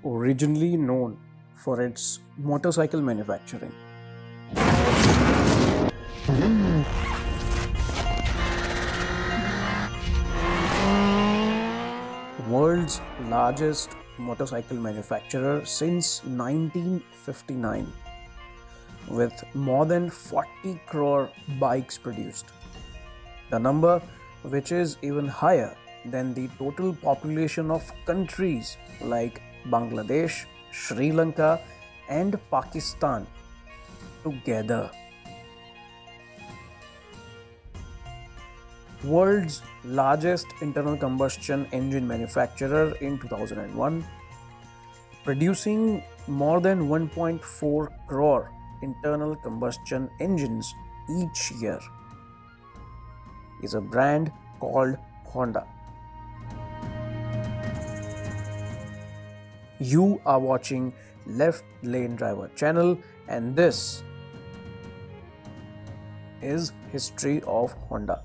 originally known for its motorcycle manufacturing. World's largest motorcycle manufacturer since 1959, with more than 40 crore bikes produced. The number, which is even higher than the total population of countries like Bangladesh, Sri Lanka, and Pakistan together. World's largest internal combustion engine manufacturer in 2001, producing more than 1.4 crore internal combustion engines each year, is a brand called Honda. You are watching Left Lane Driver channel, and this is History of Honda.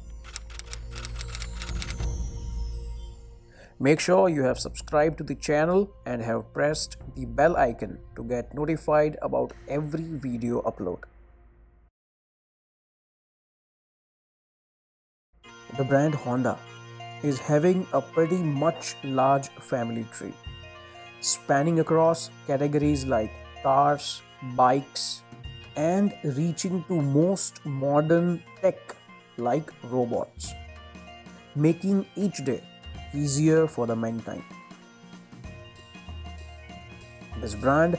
Make sure you have subscribed to the channel and have pressed the bell icon to get notified about every video upload. The brand Honda is having a pretty much large family tree, spanning across categories like cars, bikes, and reaching to most modern tech like robots, making each day easier for the mankind. This brand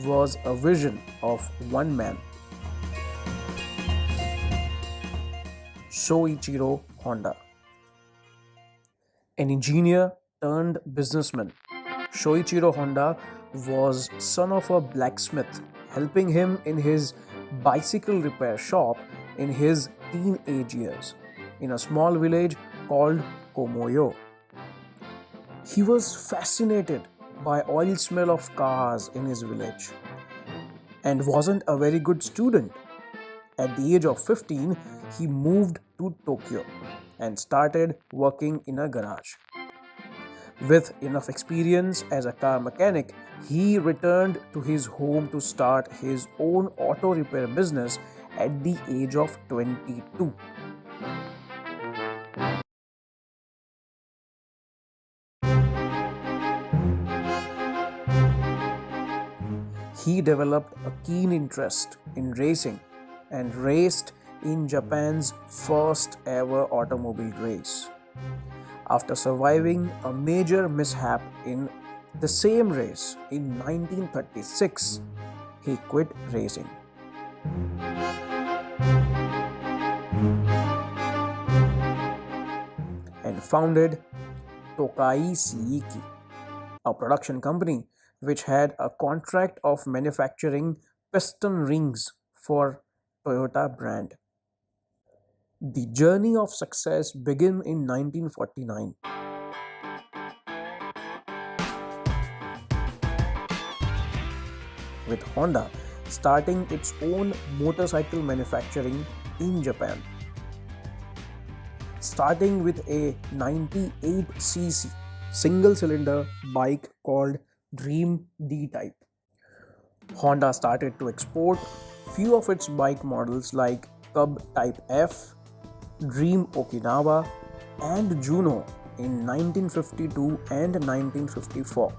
was a vision of one man, Shoichiro Honda. An engineer turned businessman, Shoichiro Honda was son of a blacksmith, helping him in his bicycle repair shop in his teenage years in a small village called Komoyo. He was fascinated by oil smell of cars in his village and wasn't a very good student. At the age of 15, he moved to Tokyo and started working in a garage. With enough experience as a car mechanic, he returned to his home to start his own auto repair business at the age of 22. He developed a keen interest in racing and raced in Japan's first ever automobile race. After surviving a major mishap in the same race in 1936, he quit racing. And founded Tokai Seiki, a production company which had a contract of manufacturing piston rings for Toyota brand. The journey of success began in 1949 with Honda starting its own motorcycle manufacturing in Japan. Starting with a 98cc single-cylinder bike called Dream D-Type. Honda started to export few of its bike models like Cub Type F, Dream Okinawa, and Juno in 1952 and 1954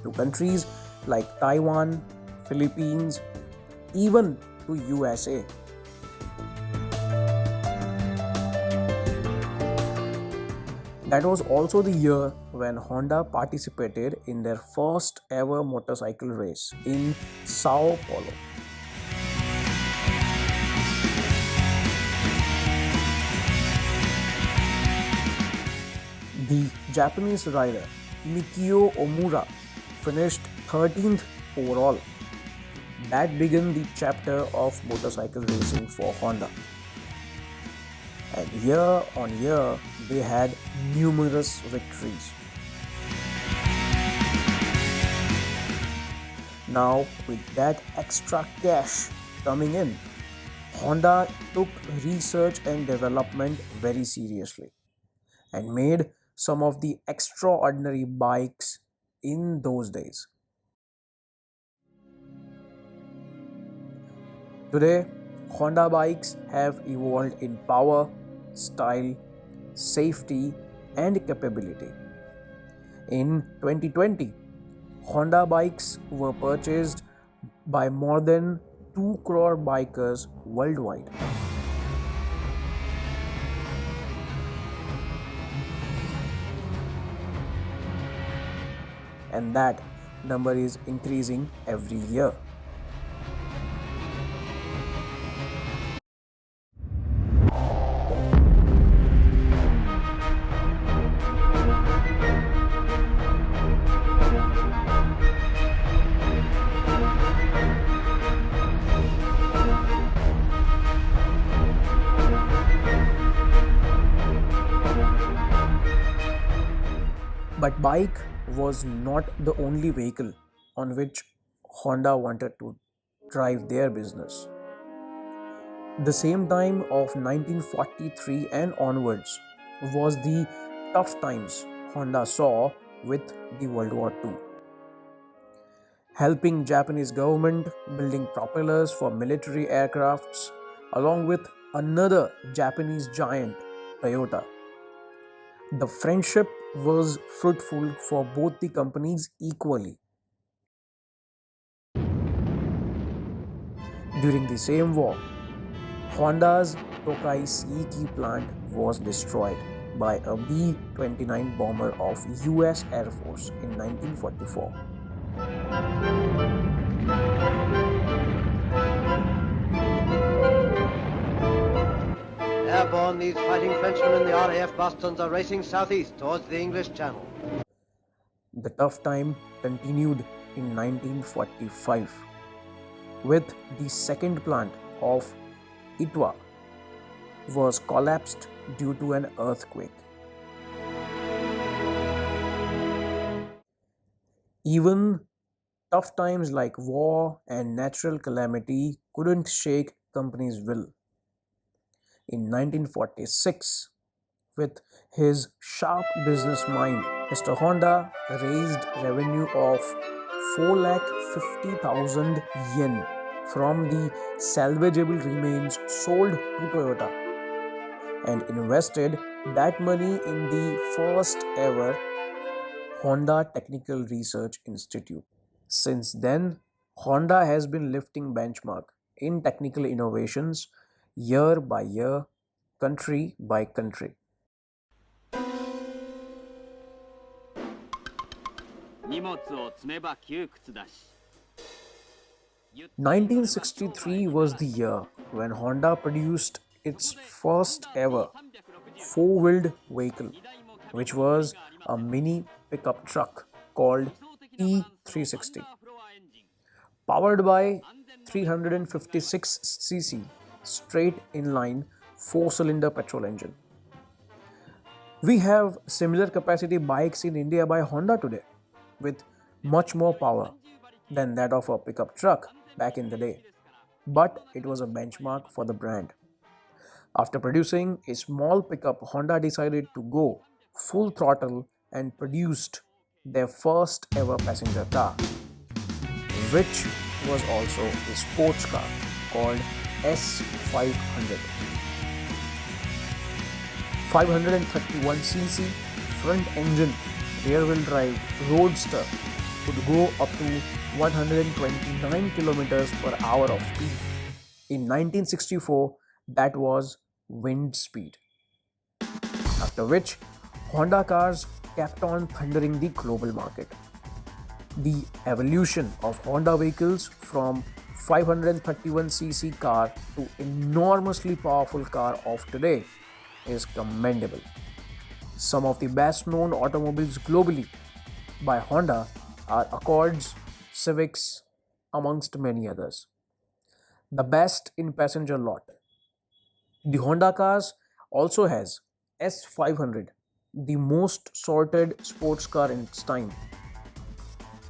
to countries like Taiwan, Philippines, even to USA. That was also the year when Honda participated in their first ever motorcycle race in Sao Paulo. The Japanese rider Mikio Omura finished 13th overall. That began the chapter of motorcycle racing for Honda. And year on year, they had numerous victories. Now, with that extra cash coming in, Honda took research and development very seriously and made some of the extraordinary bikes in those days. Today, Honda bikes have evolved in power, style, safety, and capability. In 2020, Honda bikes were purchased by more than 2 crore bikers worldwide. And that number is increasing every year. But bike was not the only vehicle on which Honda wanted to drive their business. The same time of 1943 and onwards was the tough times Honda saw with the World War II. Helping Japanese government building propellers for military aircrafts along with another Japanese giant, Toyota. The friendship was fruitful for both the companies equally. During the same war, Honda's Tokai Seiki plant was destroyed by a B-29 bomber of US Air Force in 1944. Airborne, these fighting Frenchmen in the RAF Bostons are racing southeast towards the English Channel. The tough time continued in 1945 with the second plant of INNOVA was collapsed due to an earthquake. Even tough times like war and natural calamity couldn't shake company's will. In 1946, with his sharp business mind, Mr. Honda raised revenue of 4,50,000 yen from the salvageable remains sold to Toyota and invested that money in the first ever Honda Technical Research Institute. Since then, Honda has been lifting benchmark in technical innovations year by year, country by country. 1963 was the year when Honda produced its first ever four-wheeled vehicle, which was a mini pickup truck called T360, powered by 356cc straight inline four-cylinder petrol engine. We have similar capacity bikes in India by Honda today, with much more power than that of a pickup truck back in the day. But it was a benchmark for the brand. After producing a small pickup, Honda decided to go full throttle and produced their first ever passenger car, which was also a sports car called S500. 531cc front engine rear-wheel drive roadster could go up to 129 kilometers per hour of speed. In 1964, that was wind speed. After which, Honda cars kept on thundering the global market. The evolution of Honda vehicles from 531cc car to enormously powerful car of today is commendable. Some of the best known automobiles globally by Honda are Accords, Civics, amongst many others. The best in passenger lot. The Honda cars also has S500, the most sorted sports car in its time,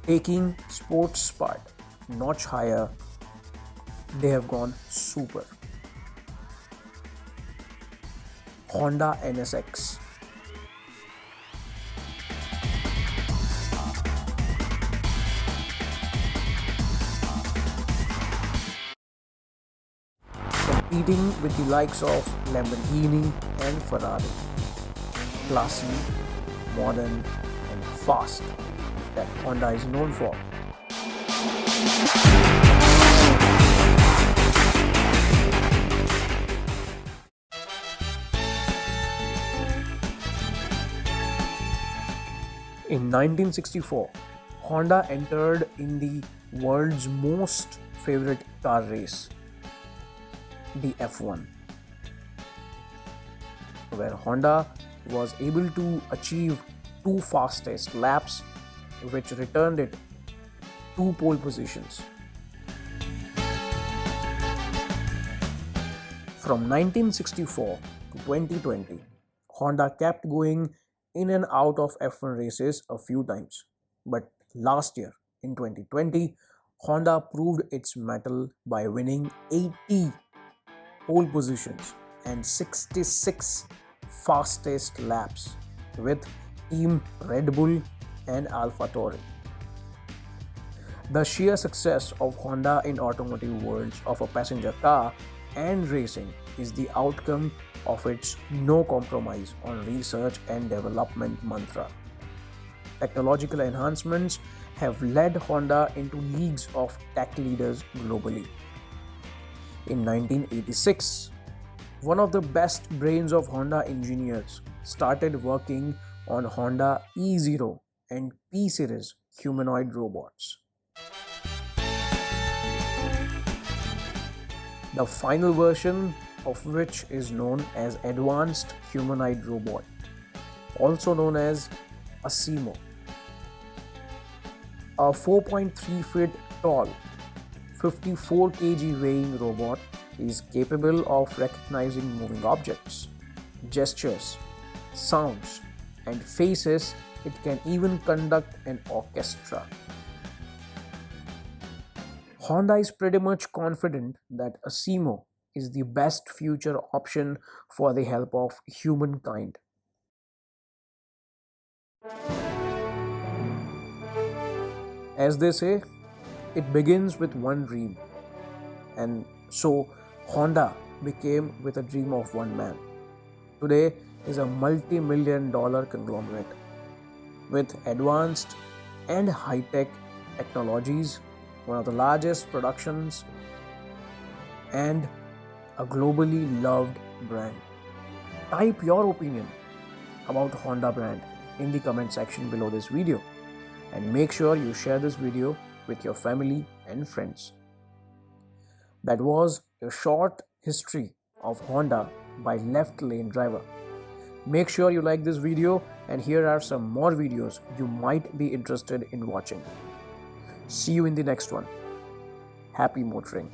taking sports part notch higher. They have gone super. Honda NSX. competing with the likes of Lamborghini and Ferrari. Classy, modern, and fast that Honda is known for. In 1964, Honda entered in the world's most favorite car race, the F1, where Honda was able to achieve 2 fastest laps, which returned it 2 pole positions. From 1964 to 2020, Honda kept going in and out of F1 races a few times. But last year, in 2020, Honda proved its mettle by winning 80 pole positions and 66 fastest laps with Team Red Bull and AlphaTauri. The sheer success of Honda in automotive worlds of a passenger car and racing is the outcome of its no compromise on research and development mantra. Technological enhancements have led Honda into leagues of tech leaders globally. In 1986, one of the best brains of Honda engineers started working on Honda E0 and P series humanoid robots. The final version of which is known as Advanced Humanoid Robot, also known as ASIMO. A 4.3 feet tall, 54 kg weighing robot is capable of recognizing moving objects, gestures, sounds, and faces. It can even conduct an orchestra. Honda is pretty much confident that ASIMO is the best future option for the help of humankind. As they say, it begins with one dream. And so Honda became with a dream of one man. Today is a multi-million-dollar conglomerate with advanced and high-tech technologies, one of the largest productions, and a globally loved brand. Type your opinion about Honda brand in the comment section below this video, and make sure you share this video with your family and friends. That was a short history of Honda by Left Lane Driver. Make sure you like this video, and here are some more videos you might be interested in watching. See you in the next one. Happy motoring.